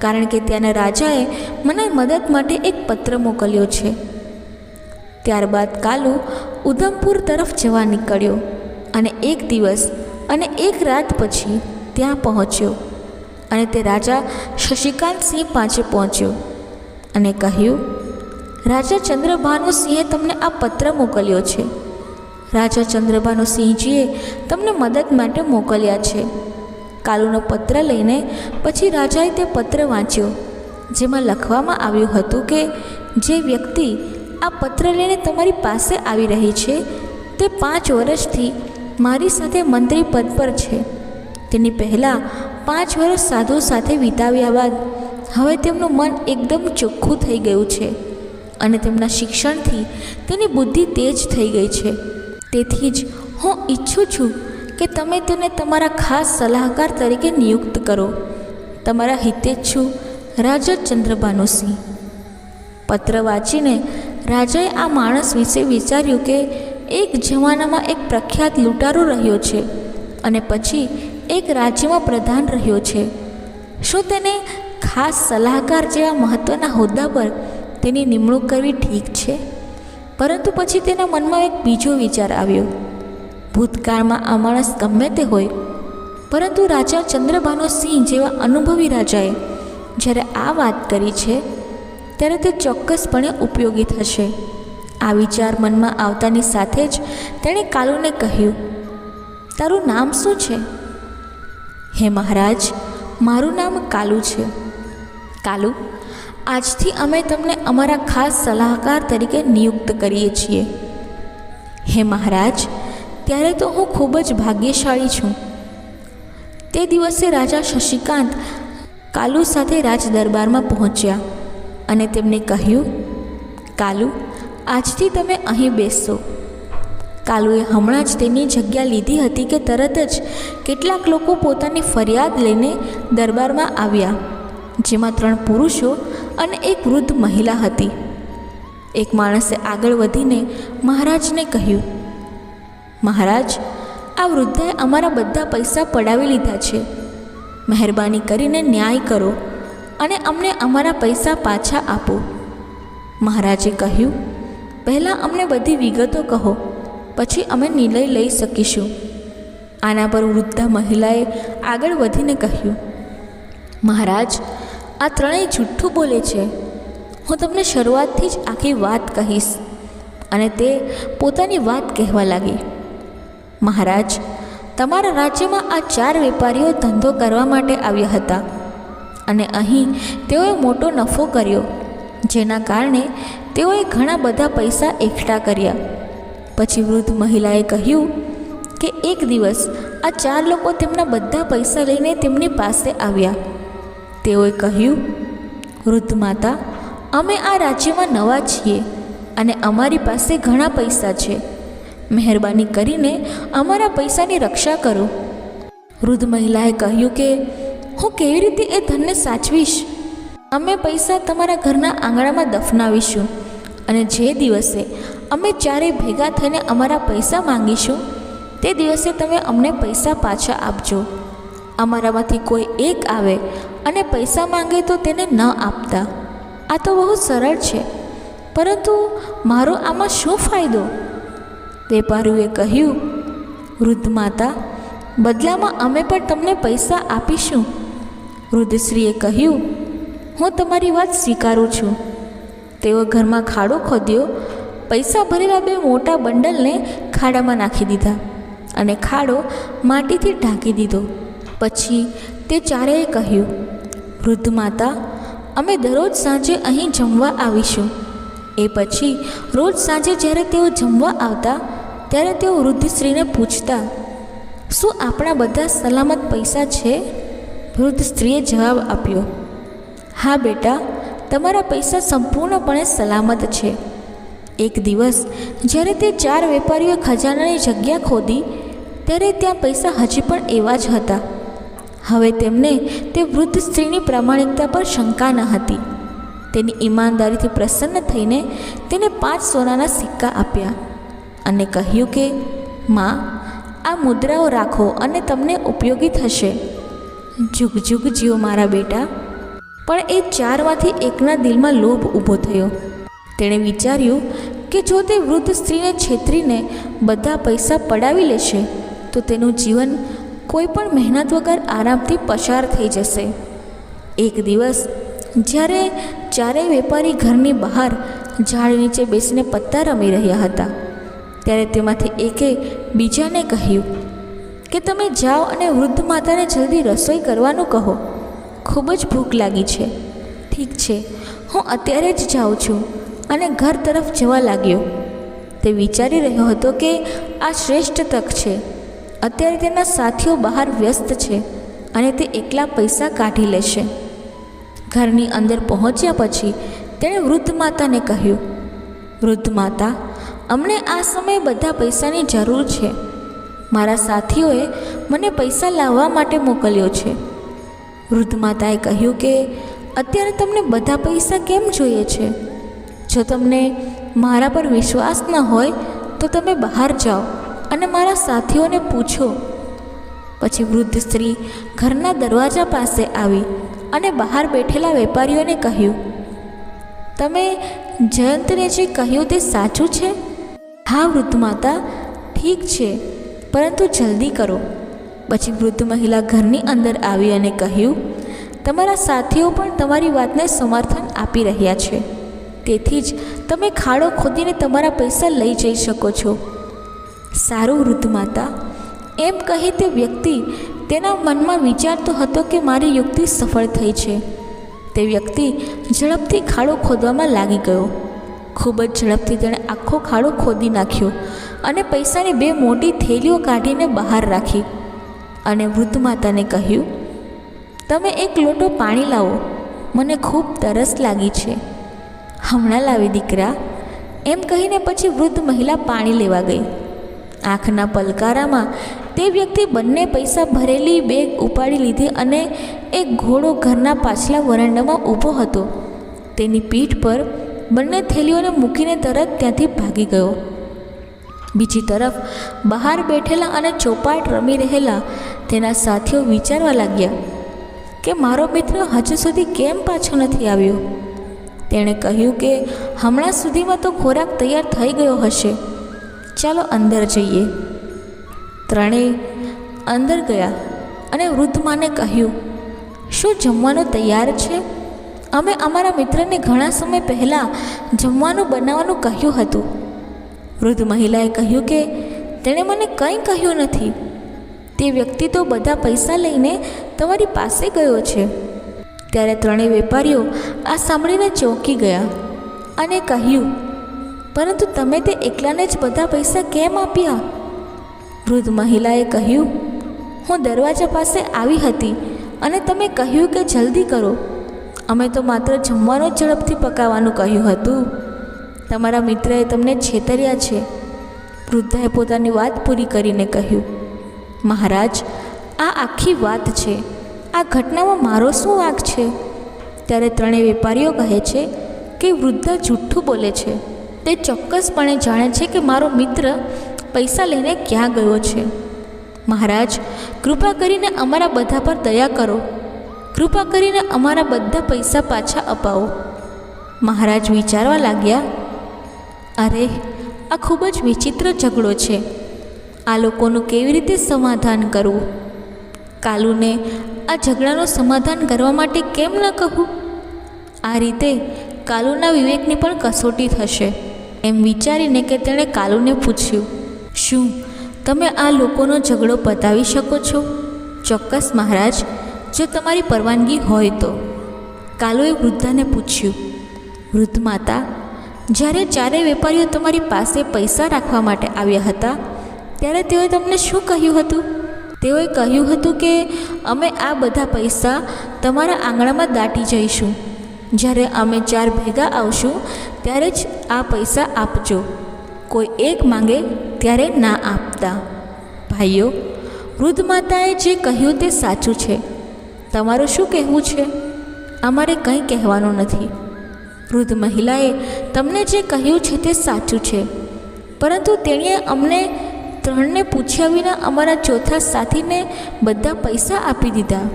કારણ કે ત્યાંના રાજાએ મને મદદ માટે એક પત્ર મોકલ્યો છે. ત્યારબાદ કાલુ ઉધમપુર તરફ જવા નીકળ્યો અને એક દિવસ અને એક રાત પછી ત્યાં પહોંચ્યો અને તે રાજા શશિકાંત સિંહ પાસે પહોંચ્યો અને કહ્યું, રાજા ચંદ્રભાનુ સિંહે તમને આ પત્ર મોકલ્યો છે. રાજા ચંદ્રભાનુ સિંહજીએ તમને મદદ માટે મોકલ્યા છે. કાલુનો પત્ર લઈને પછી રાજાએ તે પત્ર વાંચ્યો, જેમાં લખવામાં આવ્યું હતું કે જે વ્યક્તિ આ પત્ર લઈને તમારી પાસે આવી રહી છે તે 5 વર્ષથી મારી સાથે મંત્રી પદ પર છે. તેની પહેલાં 5 વર્ષ સાધુ સાથે વિતાવ્યા બાદ હવે તેમનું મન એકદમ ચોખ્ખું થઈ ગયું છે અને તેમના શિક્ષણથી તેની બુદ્ધિ તેજ થઈ ગઈ છે. તેથી જ હું ઈચ્છું છું કે તમે તેને તમારા ખાસ સલાહકાર તરીકે નિયુક્ત કરો. તમારા હિતેચ્છુ રાજા ચંદ્રભાનુ સિંહ. પત્ર વાંચીને રાજાએ આ માણસ વિશે વિચાર્યું કે એક જમાનામાં એક પ્રખ્યાત લૂંટારો રહ્યો છે અને પછી એક રાજ્યમાં પ્રધાન રહ્યો છે. શું તેને ખાસ સલાહકાર જેવા મહત્ત્વના હોદ્દા પર તેની નિમણૂક કરવી ઠીક છે? પરંતુ પછી તેના મનમાં એક બીજો વિચાર આવ્યો. ભૂતકાળમાં આ માણસ ગમે તે હોય, પરંતુ રાજા ચંદ્રભાનુ સિંહ જેવા અનુભવી રાજાએ જ્યારે આ વાત કરી છે ત્યારે તે ચોક્કસપણે ઉપયોગી થશે. આ વિચાર મનમાં આવતાની સાથે જ તેણે કાલુને કહ્યું, તારું નામ શું છે? હે મહારાજ, મારું નામ કાલુ છે. કાલુ, આજથી અમે તમને અમારા ખાસ સલાહકાર તરીકે નિયુક્ત કરીએ છીએ. હે મહારાજ, ત્યારે તો હું ખૂબ જ ભાગ્યશાળી છું. તે દિવસે રાજા શશિકાંત કાલુ સાથે રાજ દરબારમાં પહોંચ્યા અને તેમને કહ્યું, કાલુ, આજથી તમે અહીં બેસશો. કાલુએ હમણાં જ તેની જગ્યા લીધી હતી કે તરત જ કેટલાક લોકો પોતાની ફરિયાદ લઈને દરબારમાં આવ્યા, જેમાં 3 પુરુષો અને એક વૃદ્ધ મહિલા હતી. એક માણસે આગળ વધીને મહારાજને કહ્યું, મહારાજ, આ વૃદ્ધાએ અમારા બધા પૈસા પડાવી લીધા છે. મહેરબાની કરીને ન્યાય કરો અને અમને અમારા પૈસા પાછા આપો. મહારાજે કહ્યું, પહેલાં અમને બધી વિગતો કહો, પછી અમે નિર્ણય લઈ શકીશું. આના પર વૃદ્ધા મહિલાએ આગળ વધીને કહ્યું, મહારાજ, આ 3 જૂઠ્ઠું બોલે છે. હું તમને શરૂઆતથી જ આખી વાત કહીશ. અને તે પોતાની વાત કહેવા લાગી. મહારાજ, તમારા રાજ્યમાં આ 4 વેપારીઓ ધંધો કરવા માટે આવ્યા હતા અને અહીં તેઓએ મોટો નફો કર્યો, જેના કારણે તેઓએ ઘણા બધા પૈસા એકઠા કર્યા. પછી વૃદ્ધ મહિલાએ કહ્યું કે એક દિવસ આ 4 લોકો તેમના બધા પૈસા લઈને તેમની પાસે આવ્યા. તેઓએ કહ્યું, વૃદ્ધ માતા, અમે આ રાજ્યમાં નવા છીએ અને અમારી પાસે ઘણા પૈસા છે. મહેરબાની કરીને અમારા પૈસાની રક્ષા કરો. વૃદ્ધ મહિલાએ કહ્યું કે હું કેવી રીતે એ ધનને સાચવીશ? અમે પૈસા તમારા ઘરના આંગણામાં દફનાવીશું અને જે દિવસે અમે 4 ભેગા થઈને અમારા પૈસા માંગીશું તે દિવસે તમે અમને પૈસા પાછા આપજો. અમારામાંથી કોઈ એક આવે અને પૈસા માંગે તો તેને ન આપતા. આ તો બહુ સરળ છે, પરંતુ મારો આમાં શું ફાયદો? વેપારીઓએ કહ્યું, વૃદ્ધ માતા, બદલામાં અમે પણ તમને પૈસા આપીશું. વૃદ્ધ સ્ત્રીએ કહ્યું, હું તમારી વાત સ્વીકારું છું. તેઓ ઘરમાં ખાડો ખોદ્યો, પૈસા ભરેલા 2 મોટા બંડલને ખાડામાં નાખી દીધા અને ખાડો માટીથી ઢાંકી દીધો. પછી તે ચારેય કહ્યું, વૃદ્ધ માતા, અમે દરરોજ સાંજે અહીં જમવા આવીશું. એ પછી રોજ સાંજે જ્યારે તેઓ જમવા આવતા ત્યારે તેઓ વૃદ્ધ સ્ત્રીને પૂછતા, શું આપણા બધા સલામત પૈસા છે? વૃદ્ધ સ્ત્રીએ જવાબ આપ્યો, હા બેટા, તમારા પૈસા સંપૂર્ણપણે સલામત છે. એક દિવસ જ્યારે તે 4 વેપારીઓએ ખજાનાની જગ્યા ખોદી ત્યારે ત્યાં પૈસા હજી પણ એવા જ હતા. હવે તેમને તે વૃદ્ધ સ્ત્રીની પ્રામાણિકતા પર શંકા ન હતી. તેની ઈમાનદારીથી પ્રસન્ન થઈને તેને 5 સોનાના સિક્કા આપ્યા અને કહ્યું કે, માં, આ મુદ્રાઓ રાખો અને તમને ઉપયોગી થશે. જુગ જુગ જીવો મારા બેટા. પણ એ 4માંથી એકના દિલમાં લોભ ઊભો થયો. તેણે વિચાર્યું કે જો તે વૃદ્ધ સ્ત્રીને છેતરીને બધા પૈસા પડાવી લેશે તો તેનું જીવન કોઈ પણ મહેનત વગર આરામથી પસાર થઈ જશે. એક દિવસ જ્યારે 4 વેપારી ઘરની બહાર ઝાડ નીચે બેસીને પત્તા રમી રહ્યા હતા ત્યારે તેમાંથી એકે બીજાને કહ્યું કે તમે જાઓ અને વૃદ્ધ માતાને જલ્દી રસોઈ કરવાનું કહો. ખૂબ જ ભૂખ લાગી છે. ઠીક છે, હું અત્યારે જ જાઉં છું અને ઘર તરફ જવા લાગ્યો. તે વિચારી રહ્યો હતો કે આ શ્રેષ્ઠ તક છે. અત્યારે તેના સાથીઓ બહાર વ્યસ્ત છે અને તે એકલા પૈસા કાઢી લેશે. ઘરની અંદર પહોંચ્યા પછી તેણે વૃદ્ધ માતાને કહ્યું, વૃદ્ધ માતા, અમને આ સમયે બધા પૈસાની જરૂર છે. મારા સાથીઓએ મને પૈસા લાવવા માટે મોકલ્યો છે. વૃદ્ધ માતાએ કહ્યું કે અત્યારે તમને બધા પૈસા કેમ જોઈએ છે? જો તમને મારા પર વિશ્વાસ ન હોય તો તમે બહાર જાઓ અને મારા સાથીઓને પૂછો. પછી વૃદ્ધ સ્ત્રી ઘરના દરવાજા પાસે આવી અને બહાર બેઠેલા વેપારીઓને કહ્યું, તમે જયંતને જે કહ્યું તે સાચું છે? હા વૃદ્ધ માતા, ઠીક છે, પરંતુ જલ્દી કરો. પછી વૃદ્ધ મહિલા ઘરની અંદર આવી અને કહ્યું, તમારા સાથીઓ પણ તમારી વાતને સમર્થન આપી રહ્યા છે. તેથી જ તમે ખાડો ખોદીને તમારા પૈસા લઈ જઈ શકો છો. સારું વૃદ્ધ માતા, એમ કહી તે વ્યક્તિ તેના મનમાં વિચારતો હતો કે મારી યુક્તિ સફળ થઈ છે. તે વ્યક્તિ ઝડપથી ખાડો ખોદવામાં લાગી ગયો. ખૂબ જ ઝડપથી તેણે આખો ખાડો ખોદી નાખ્યો અને પૈસાની 2 મોટી થેલીઓ કાઢીને બહાર રાખી અને વૃદ્ધ માતાને કહ્યું, તમે એક લોટો પાણી લાવો, મને ખૂબ તરસ લાગી છે. હમણાં લાવી દીકરા, એમ કહીને પછી વૃદ્ધ મહિલા પાણી લેવા ગઈ. આંખના પલકારામાં તે વ્યક્તિ બંને પૈસા ભરેલી બેગ ઉપાડી લીધી અને એક ઘોડો ઘરના પાછલા વરાંડામાં ઊભો હતો. તેની પીઠ પર બંને થેલીઓને મૂકીને તરત ત્યાંથી ભાગી ગયો. બીજી તરફ બહાર બેઠેલા અને ચોપાટ રમી રહેલા તેના સાથીઓ વિચારવા લાગ્યા કે મારો મિત્ર હજુ સુધી કેમ પાછો નથી આવ્યો. તેણે કહ્યું કે હમણાં સુધીમાં તો ખોરાક તૈયાર થઈ ગયો હશે. ચાલો અંદર જઈએ. ત્રણેય અંદર ગયા અને વૃદ્ધ માને કહ્યું, શું જમવાનું તૈયાર છે? અમે અમારા મિત્રને ઘણા સમય પહેલાં જમવાનું બનાવવાનું કહ્યું હતું. વૃદ્ધ મહિલાએ કહ્યું કે તેણે મને કંઈ કહ્યું નથી. તે વ્યક્તિ તો બધા પૈસા લઈને તમારી પાસે ગયો છે. ત્યારે 3 વેપારીઓ આ સાંભળીને ચોંકી ગયા અને કહ્યું, પરંતુ તમે તે એકલાને જ બધા પૈસા કેમ આપ્યા? વૃદ્ધ મહિલાએ કહ્યું, હું દરવાજા પાસે આવી હતી અને તમે કહ્યું કે જલ્દી કરો. અમે તો માત્ર જમવાનું જ ઝડપથી પકાવવાનું કહ્યું હતું. તમારા મિત્રએ તમને છેતર્યા છે. વૃદ્ધાએ પોતાની વાત પૂરી કરીને કહ્યું, મહારાજ, આ આખી વાત છે. આ ઘટનામાં મારો શું વાંક છે? ત્યારે 3 વેપારીઓ કહે છે કે વૃદ્ધ જૂઠું બોલે છે. તે ચોક્કસપણે જાણે છે કે મારો મિત્ર પૈસા લઈને ક્યાં ગયો છે. મહારાજ, કૃપા કરીને અમારા બધા પર દયા કરો. કૃપા કરીને અમારા બધા પૈસા પાછા અપાવો. મહારાજ વિચારવા લાગ્યા, અરે, આ ખૂબ જ વિચિત્ર ઝઘડો છે. આ લોકોનું કેવી રીતે સમાધાન કરવું? કાલુને આ ઝઘડાનું સમાધાન કરવા માટે કેમ ન કહું? આ રીતે કાલુના વિવેકની પણ કસોટી થશે એમ વિચારીને કે તેણે કાલુને પૂછ્યું, શું તમે આ લોકોનો ઝઘડો પતાવી શકો છો? ચોક્કસ મહારાજ, જો તમારી પરવાનગી હોય તો. કાલુએ વૃદ્ધાને પૂછ્યું, વૃદ્ધ માતા, જ્યારે ચારેય વેપારીઓ તમારી પાસે પૈસા રાખવા માટે આવ્યા હતા ત્યારે તેઓએ તમને શું કહ્યું હતું? તેઓએ કહ્યું હતું કે અમે આ બધા પૈસા તમારા આંગણામાં દાટી જઈશું. જ્યારે અમે 4 ભેગા આવશું ત્યારે જ આ પૈસા આપજો. કોઈ એક માંગે ત્યારે ના આપતા. ભાઈઓ, વૃદ્ધ માતાએ જે કહ્યું તે સાચું છે. તમારું શું કહેવું છે? અમારે કંઈ કહેવાનું નથી. વૃદ્ધ મહિલાએ તમને જે કહ્યું છે તે સાચું છે, પરંતુ તેણીએ અમને 3ને પૂછ્યા વિના અમારા ચોથા સાથીને બધા પૈસા આપી દીધા.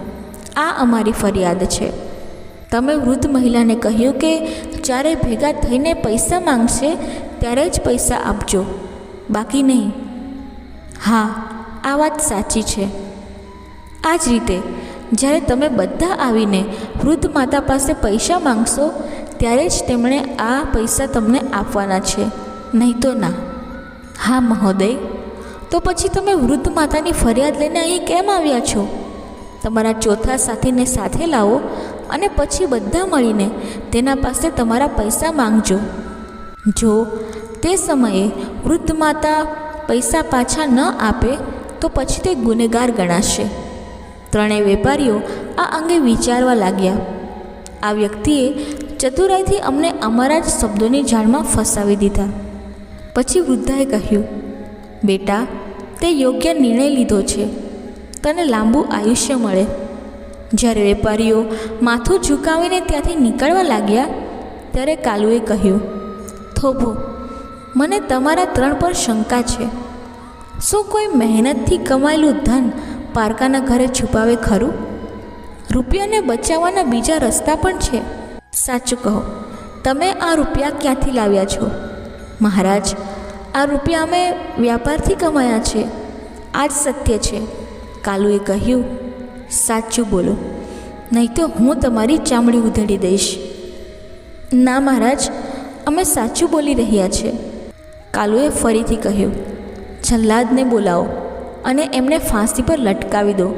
આ અમારી ફરિયાદ છે. તમે વૃદ્ધ મહિલાને કહ્યું કે ચારે ભેગા થઈને પૈસા માંગશે ત્યારે જ પૈસા આપજો, બાકી નહીં. હા, આ વાત સાચી છે. આ જ રીતે જ્યારે તમે બધા આવીને વૃદ્ધ માતા પાસે પૈસા માંગશો ત્યારે જ તેમણે આ પૈસા તમને આપવાના છે, નહીં તો ના. હા મહોદય, તો પછી તમે વૃદ્ધ માતાની ફરિયાદ લઈને અહીં કેમ આવ્યા છો? તમારા ચોથા સાથીને સાથે લાવો અને પછી બધા મળીને તેના પાસે તમારા પૈસા માંગજો. જો તે સમયે વૃદ્ધ માતા પૈસા પાછા ન આપે તો પછી તે ગુનેગાર ગણાશે. 3 વેપારીઓ આ અંગે વિચારવા લાગ્યા. આ વ્યક્તિએ ચતુરાઈથી અમને અમારા જ શબ્દોની જાળમાં ફસાવી દીધા. પછી વૃદ્ધાએ કહ્યું, બેટા, તે યોગ્ય નિર્ણય લીધો છે. તને લાંબુ આયુષ્ય મળે. જ્યારે વેપારીઓ માથું ઝુકાવીને ત્યાંથી નીકળવા લાગ્યા ત્યારે કાલુએ કહ્યું, થોભો, મને તમારા 3 પર શંકા છે. શું કોઈ મહેનતથી કમાયેલું ધન પારકાના ઘરે છુપાવે ખરું? રૂપિયાને બચાવવાના બીજા રસ્તા પણ છે. સાચું કહો, તમે આ રૂપિયા ક્યાંથી લાવ્યા છો? મહારાજ, આ રૂપિયા અમે વ્યાપારથી કમાયા છે. આ જ સત્ય છે. કાલુએ કહ્યું, સાચું બોલો, નહીં તો હું તમારી ચામડી ઉધેડી દઈશ. ના મહારાજ, અમે સાચું બોલી રહ્યા છે. કાલુએ ફરીથી કહ્યું, જલ્લાદને બોલાવો અને એમને ફાંસી પર લટકાવી દો.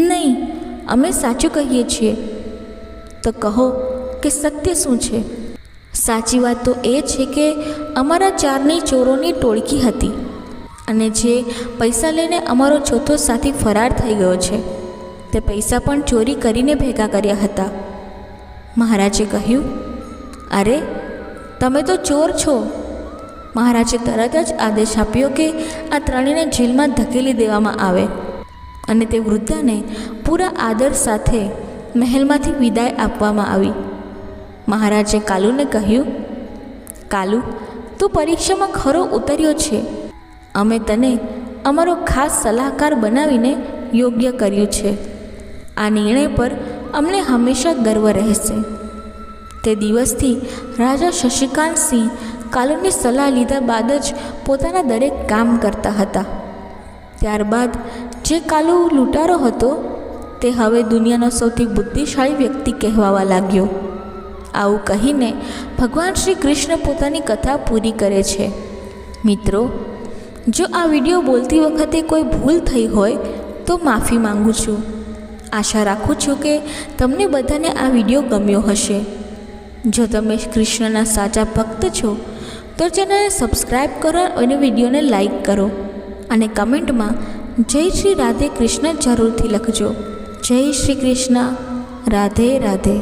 નહીં, અમે સાચું કહીએ છીએ. તો કહો કે સત્ય શું છે? સાચી વાત તો એ છે કે અમારા 4ની ચોરોની ટોળકી હતી અને જે પૈસા લઈને અમારો ચોથો સાથી ફરાર થઈ ગયો છે. તે પૈસા પણ ચોરી કરીને ભેગા કર્યા હતા. મહારાજે કહ્યું, અરે, તમે તો ચોર છો. મહારાજે તરત જ આદેશ આપ્યો કે આ 3ને જેલમાં ધકેલી દેવામાં આવે અને તે વૃદ્ધાને પૂરા આદર સાથે મહેલમાંથી વિદાય આપવામાં આવી. મહારાજે કાલુને કહ્યું, કાલુ, તું પરીક્ષામાં ખરો ઉતર્યો છે. અમે તને અમારો ખાસ સલાહકાર બનાવીને યોગ્ય કર્યું છે. આ નિર્ણય પર અમને હંમેશા ગર્વ રહેશે. તે દિવસથી રાજા શશિકાંત સિંહ કાલુની સલાહ લીધા બાદ જ પોતાના દરેક કામ કરતા હતા. ત્યારબાદ જે કાલુ લૂંટારો હતો તે હવે દુનિયાનો સૌથી બુદ્ધિશાળી વ્યક્તિ કહેવાવા લાગ્યો. આવું કહીને ભગવાન શ્રી કૃષ્ણ પોતાની કથા પૂરી કરે છે. મિત્રો, જો આ વિડીયો બોલતી વખતે કોઈ ભૂલ થઈ હોય તો માફી માંગુ છું. આશા રાખું છું કે તમને બધાને આ વિડીયો ગમ્યો હશે. જો તમે કૃષ્ણના સાચા ભક્ત છો તો ચેનલને સબસ્ક્રાઈબ કરો અને વિડીયોને લાઈક કરો અને કમેન્ટમાં જય શ્રી રાધે કૃષ્ણ જરૂરથી લખજો. જય શ્રી કૃષ્ણ. રાધે રાધે.